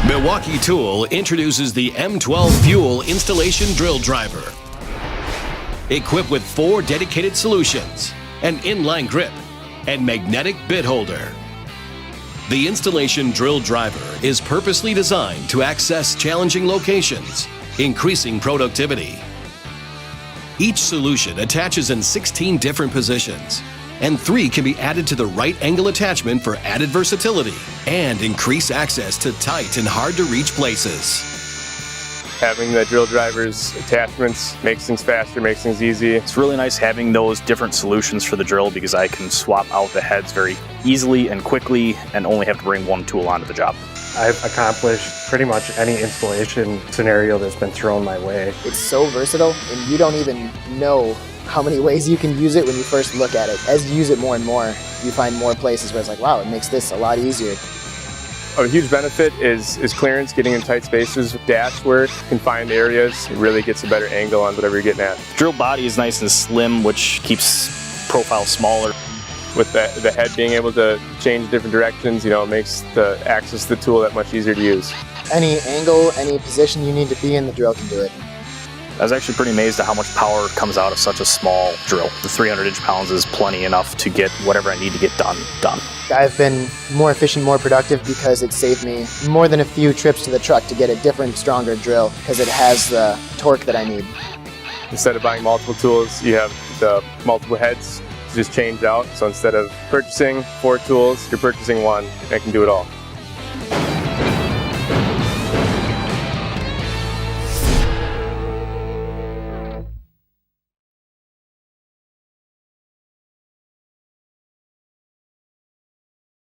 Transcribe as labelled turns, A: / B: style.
A: Milwaukee Tool introduces the M12 Fuel Installation Drill Driver. Equipped with 4 dedicated solutions, an inline grip, and magnetic bit holder. The installation drill driver is purposely designed to access challenging locations, increasing productivity. Each solution attaches in 16 different positions, and 3 can be added to the right angle attachment for added versatility and increase access to tight and hard-to-reach places.
B: Having the drill driver's attachments makes things faster, makes things easy.
C: It's really nice having those different solutions for the drill because I can swap out the heads very easily and quickly and only have to bring one tool onto the job.
D: I've accomplished pretty much any installation scenario that's been thrown my way.
E: It's so versatile, and you don't even know how many ways you can use it when you first look at it. As you use it more and more, you find more places where it's like, wow, it makes this a lot easier.
B: A huge benefit is clearance, getting in tight spaces. Dash work, confined areas, it really gets a better angle on whatever you're getting at.
C: Drill body is nice and slim, which keeps profile smaller.
B: With the head being able to change different directions, it makes the access to the tool that much easier to use.
E: Any angle, any position you need to be in, the drill can do it.
C: I was actually pretty amazed at how much power comes out of such a small drill. The 300 inch-pounds is plenty enough to get whatever I need to get done.
E: I've been more efficient, more productive because it saved me more than a few trips to the truck to get a different, stronger drill because it has the torque that I need.
B: Instead of buying multiple tools, you have the multiple heads just changed out. So instead of purchasing 4 tools, you're purchasing 1 that can do it all.